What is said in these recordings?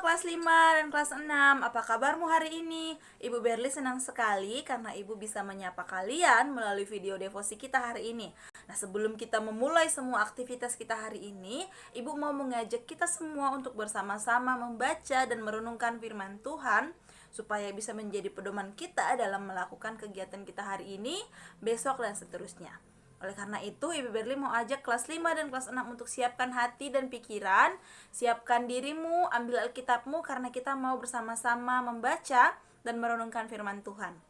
kelas 5 dan kelas 6, apa kabarmu hari ini? Ibu Berli senang sekali karena Ibu bisa menyapa kalian melalui video devosi kita hari ini. Nah, sebelum kita memulai semua aktivitas kita hari ini, Ibu mau mengajak kita semua untuk bersama-sama membaca dan merenungkan firman Tuhan supaya bisa menjadi pedoman kita dalam melakukan kegiatan kita hari ini, besok, dan seterusnya. Oleh karena itu, Ibu Berli mau ajak kelas 5 dan kelas 6 untuk siapkan hati dan pikiran, siapkan dirimu, ambil Alkitabmu karena kita mau bersama-sama membaca dan merenungkan firman Tuhan.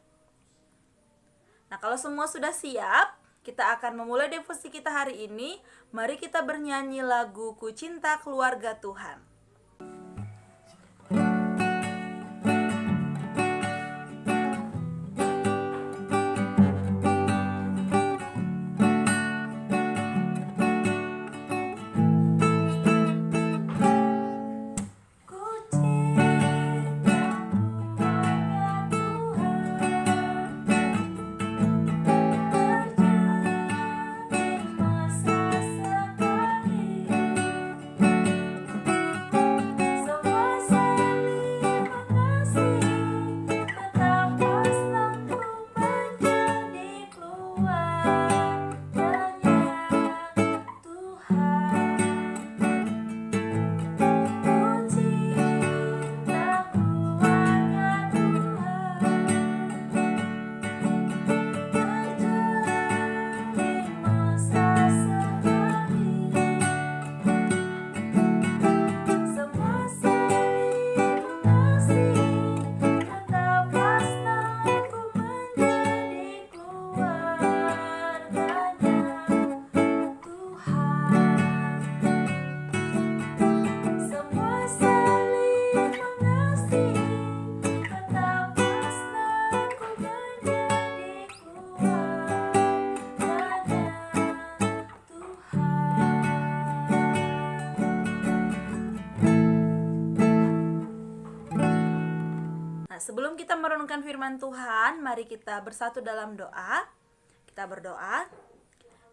Nah, kalau semua sudah siap, kita akan memulai devosi kita hari ini. Mari kita bernyanyi lagu Ku Cinta Keluarga Tuhan. Nah, sebelum kita merenungkan firman Tuhan, mari kita bersatu dalam doa. Kita berdoa.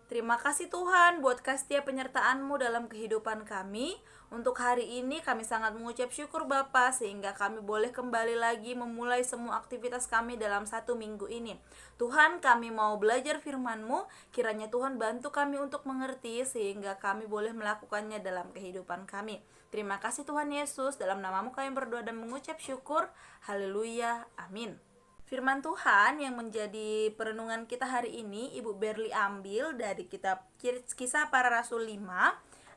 Terima kasih Tuhan buat kasih penyertaan-Mu dalam kehidupan kami. Untuk hari ini kami sangat mengucap syukur Bapa sehingga kami boleh kembali lagi memulai semua aktivitas kami dalam satu minggu ini. Tuhan, kami mau belajar firman-Mu, kiranya Tuhan bantu kami untuk mengerti sehingga kami boleh melakukannya dalam kehidupan kami. Terima kasih Tuhan Yesus, dalam nama-Mu kami berdoa dan mengucap syukur. Haleluya, amin. Firman Tuhan yang menjadi perenungan kita hari ini Ibu Berli ambil dari kitab Kisah Para Rasul 5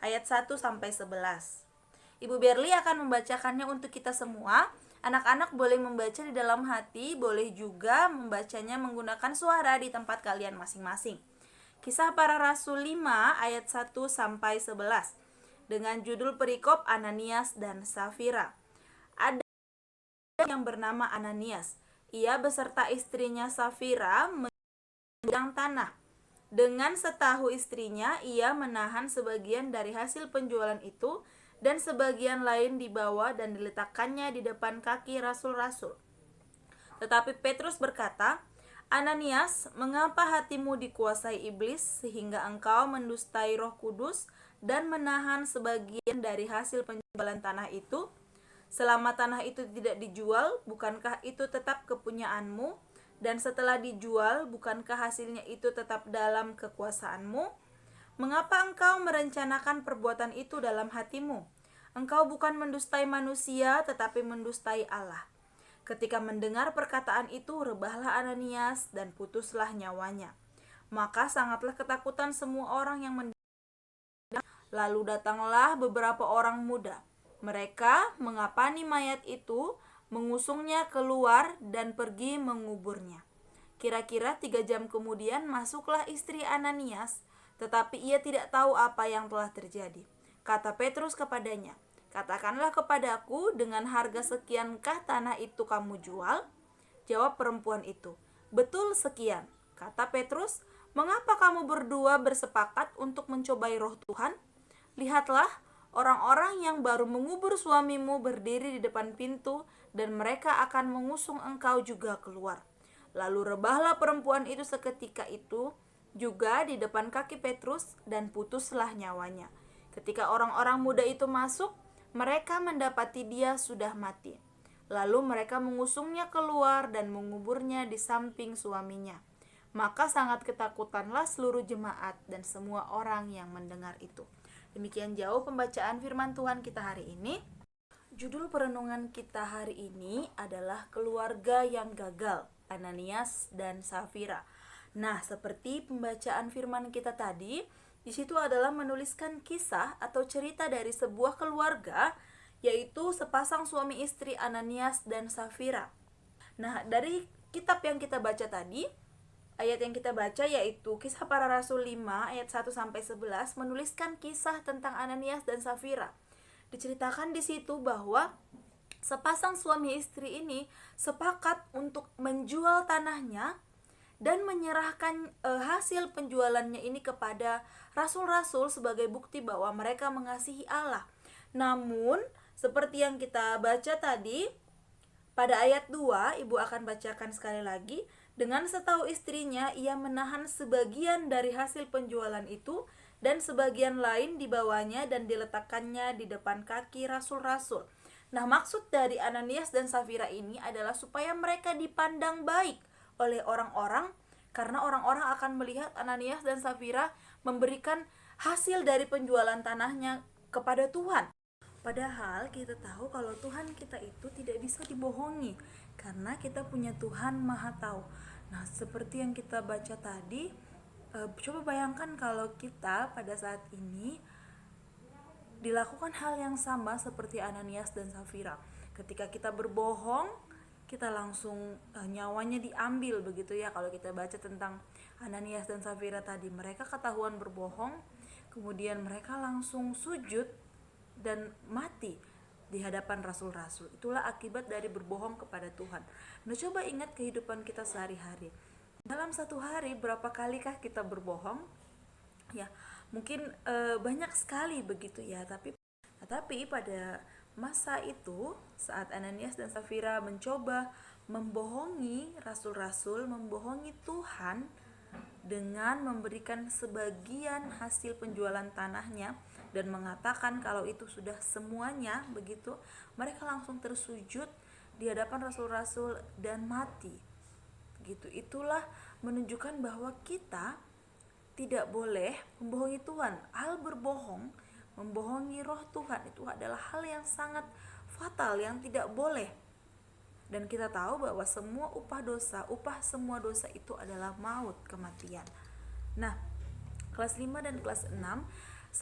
ayat 1 sampai 11. Ibu Berli akan membacakannya untuk kita semua. Anak-anak boleh membaca di dalam hati, boleh juga membacanya menggunakan suara di tempat kalian masing-masing. Kisah Para Rasul 5 ayat 1 sampai 11 dengan judul perikop Ananias dan Safira. Ada yang bernama Ananias. Ia beserta istrinya Safira menjual tanah. Dengan setahu istrinya, ia menahan sebagian dari hasil penjualan itu dan sebagian lain dibawa dan diletakkannya di depan kaki rasul-rasul. Tetapi Petrus berkata, Ananias, mengapa hatimu dikuasai iblis sehingga engkau mendustai Roh Kudus dan menahan sebagian dari hasil penjualan tanah itu? Selama tanah itu tidak dijual, bukankah itu tetap kepunyaanmu? Dan setelah dijual, bukankah hasilnya itu tetap dalam kekuasaanmu? Mengapa engkau merencanakan perbuatan itu dalam hatimu? Engkau bukan mendustai manusia, tetapi mendustai Allah. Ketika mendengar perkataan itu, rebahlah Ananias dan putuslah nyawanya. Maka sangatlah ketakutan semua orang yang mendengar. Lalu datanglah beberapa orang muda. Mereka mengapani mayat itu, mengusungnya keluar dan pergi menguburnya. Kira-kira 3 jam kemudian masuklah istri Ananias, tetapi ia tidak tahu apa yang telah terjadi. Kata Petrus kepadanya, katakanlah kepadaku, dengan harga sekiankah tanah itu kamu jual? Jawab perempuan itu, betul sekian. Kata Petrus, mengapa kamu berdua bersepakat untuk mencobai roh Tuhan? Lihatlah, orang-orang yang baru mengubur suamimu berdiri di depan pintu dan mereka akan mengusung engkau juga keluar. Lalu rebahlah perempuan itu seketika itu juga di depan kaki Petrus dan putuslah nyawanya. Ketika orang-orang muda itu masuk, mereka mendapati dia sudah mati. Lalu mereka mengusungnya keluar dan menguburnya di samping suaminya. Maka sangat ketakutanlah seluruh jemaat dan semua orang yang mendengar itu. Demikian jauh pembacaan firman Tuhan kita hari ini. Judul perenungan kita hari ini adalah keluarga yang gagal, Ananias dan Safira. Nah, seperti pembacaan firman kita tadi, di situ adalah menuliskan kisah atau cerita dari sebuah keluarga, yaitu sepasang suami istri Ananias dan Safira. Nah, dari kitab yang kita baca tadi, ayat yang kita baca yaitu Kisah Para Rasul 5 ayat 1 sampai 11 menuliskan kisah tentang Ananias dan Safira. Diceritakan di situ bahwa sepasang suami istri ini sepakat untuk menjual tanahnya dan menyerahkan hasil penjualannya ini kepada rasul-rasul sebagai bukti bahwa mereka mengasihi Allah. Namun, seperti yang kita baca tadi, pada ayat 2, Ibu akan bacakan sekali lagi. Dengan setahu istrinya, ia menahan sebagian dari hasil penjualan itu dan sebagian lain dibawanya dan diletakkannya di depan kaki rasul-rasul. Nah, maksud dari Ananias dan Safira ini adalah supaya mereka dipandang baik oleh orang-orang, karena orang-orang akan melihat Ananias dan Safira memberikan hasil dari penjualan tanahnya kepada Tuhan. Padahal kita tahu kalau Tuhan kita itu tidak bisa dibohongi, karena kita punya Tuhan Maha Tahu. Nah, seperti yang kita baca tadi, coba bayangkan kalau kita pada saat ini dilakukan hal yang sama seperti Ananias dan Safira. Ketika kita berbohong, kita langsung nyawanya diambil begitu ya. Kalau kita baca tentang Ananias dan Safira tadi, mereka ketahuan berbohong, kemudian mereka langsung sujud dan mati di hadapan rasul-rasul. Itulah akibat dari berbohong kepada Tuhan. Nah, coba ingat kehidupan kita sehari-hari. Dalam satu hari berapa kalikah kita berbohong? Ya, mungkin banyak sekali begitu ya. Tapi pada masa itu, saat Ananias dan Safira mencoba membohongi rasul-rasul, membohongi Tuhan dengan memberikan sebagian hasil penjualan tanahnya dan mengatakan kalau itu sudah semuanya begitu, mereka langsung tersujud di hadapan rasul-rasul dan mati. Gitu. Itulah menunjukkan bahwa kita tidak boleh membohongi Tuhan. Hal berbohong, membohongi roh Tuhan itu adalah hal yang sangat fatal, yang tidak boleh. Dan kita tahu bahwa semua upah semua dosa itu adalah maut, kematian. Nah, kelas 5 dan kelas 6,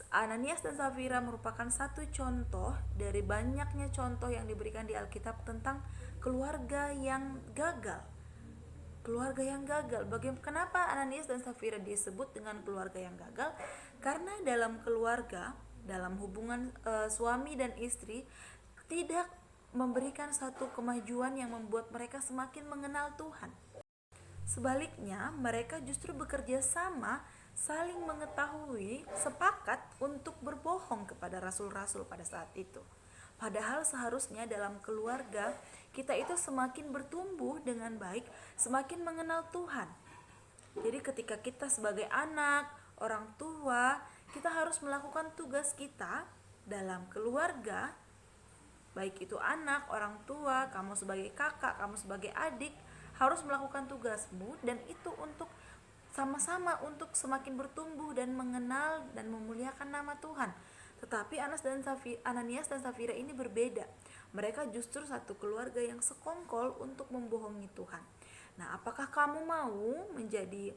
Ananias dan Safira merupakan satu contoh dari banyaknya contoh yang diberikan di Alkitab tentang keluarga yang gagal. Keluarga yang gagal. Kenapa Ananias dan Safira disebut dengan keluarga yang gagal? Karena dalam keluarga, dalam hubungan suami dan istri, tidak memberikan satu kemajuan yang membuat mereka semakin mengenal Tuhan. Sebaliknya, mereka justru bekerja sama, saling mengetahui, sepakat untuk berbohong kepada rasul-rasul pada saat itu. Padahal seharusnya dalam keluarga kita itu semakin bertumbuh dengan baik, semakin mengenal Tuhan. Jadi ketika kita sebagai anak, orang tua, kita harus melakukan tugas kita dalam keluarga, baik itu anak, orang tua, kamu sebagai kakak, kamu sebagai adik, harus melakukan tugasmu, dan itu untuk sama-sama untuk semakin bertumbuh dan mengenal dan memuliakan nama Tuhan. Tetapi Ananias dan Safira ini berbeda. Mereka justru satu keluarga yang sekongkol untuk membohongi Tuhan. Nah, apakah kamu mau menjadi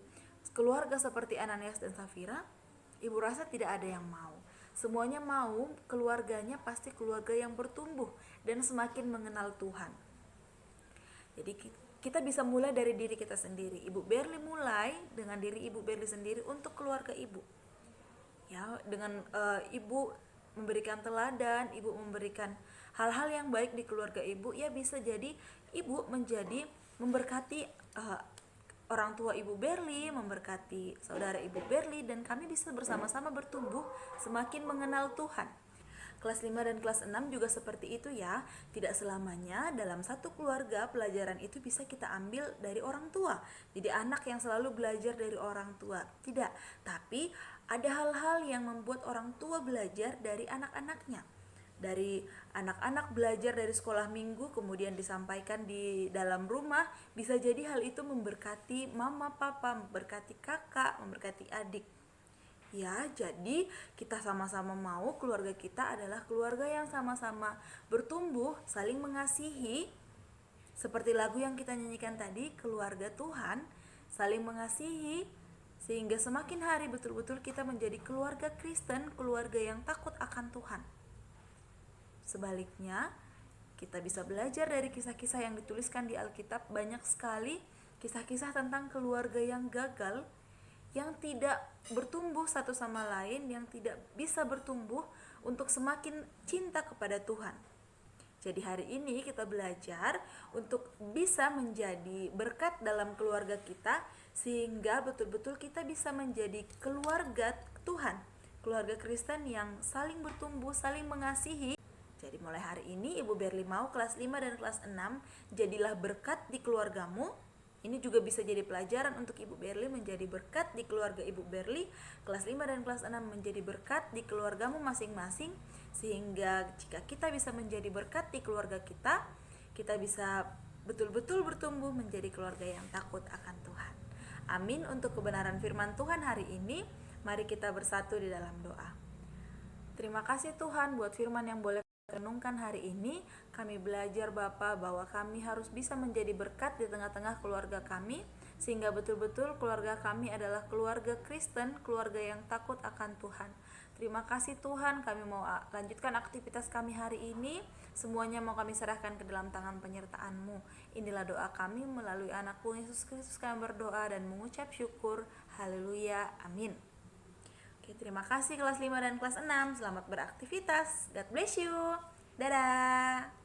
keluarga seperti Ananias dan Safira? Ibu rasa tidak ada yang mau. Semuanya mau keluarganya pasti keluarga yang bertumbuh dan semakin mengenal Tuhan. Jadi kita bisa mulai dari diri kita sendiri. Ibu Berli mulai dengan diri Ibu Berli sendiri untuk keluarga Ibu. Ya, dengan Ibu memberikan teladan, Ibu memberikan hal-hal yang baik di keluarga Ibu, ya bisa jadi Ibu menjadi memberkati orang tua Ibu Berli, memberkati saudara Ibu Berli, dan kami bisa bersama-sama bertumbuh semakin mengenal Tuhan. Kelas 5 dan kelas 6 juga seperti itu ya. Tidak selamanya dalam satu keluarga pelajaran itu bisa kita ambil dari orang tua. Jadi anak yang selalu belajar dari orang tua. Tidak, tapi ada hal-hal yang membuat orang tua belajar dari anak-anaknya. Dari anak-anak belajar dari sekolah minggu kemudian disampaikan di dalam rumah, bisa jadi hal itu memberkati mama papa, memberkati kakak, memberkati adik. Ya, jadi kita sama-sama mau keluarga kita adalah keluarga yang sama-sama bertumbuh, saling mengasihi. Seperti lagu yang kita nyanyikan tadi, keluarga Tuhan, saling mengasihi, sehingga semakin hari betul-betul kita menjadi keluarga Kristen, keluarga yang takut akan Tuhan. Sebaliknya, kita bisa belajar dari kisah-kisah yang dituliskan di Alkitab. Banyak sekali kisah-kisah tentang keluarga yang gagal, yang tidak bertumbuh satu sama lain, yang tidak bisa bertumbuh untuk semakin cinta kepada Tuhan. Jadi hari ini kita belajar untuk bisa menjadi berkat dalam keluarga kita, sehingga betul-betul kita bisa menjadi keluarga Tuhan, keluarga Kristen yang saling bertumbuh, saling mengasihi. Jadi mulai hari ini Ibu Berli mau kelas 5 dan kelas 6 jadilah berkat di keluargamu. Ini juga bisa jadi pelajaran untuk Ibu Berli menjadi berkat di keluarga Ibu Berli. Kelas 5 dan kelas 6 menjadi berkat di keluargamu masing-masing. Sehingga jika kita bisa menjadi berkat di keluarga kita, kita bisa betul-betul bertumbuh menjadi keluarga yang takut akan Tuhan. Amin untuk kebenaran firman Tuhan hari ini. Mari kita bersatu di dalam doa. Terima kasih Tuhan buat firman yang boleh renungkan hari ini. Kami belajar Bapa bahwa kami harus bisa menjadi berkat di tengah-tengah keluarga kami, sehingga betul-betul keluarga kami adalah keluarga Kristen, keluarga yang takut akan Tuhan. Terima kasih Tuhan, kami mau lanjutkan aktivitas kami hari ini. Semuanya mau kami serahkan ke dalam tangan penyertaan-Mu. Inilah doa kami melalui anakku Yesus Kristus, kami berdoa dan mengucap syukur. Haleluya, amin. Oke, terima kasih kelas 5 dan kelas 6. Selamat beraktivitas. God bless you. Dadah.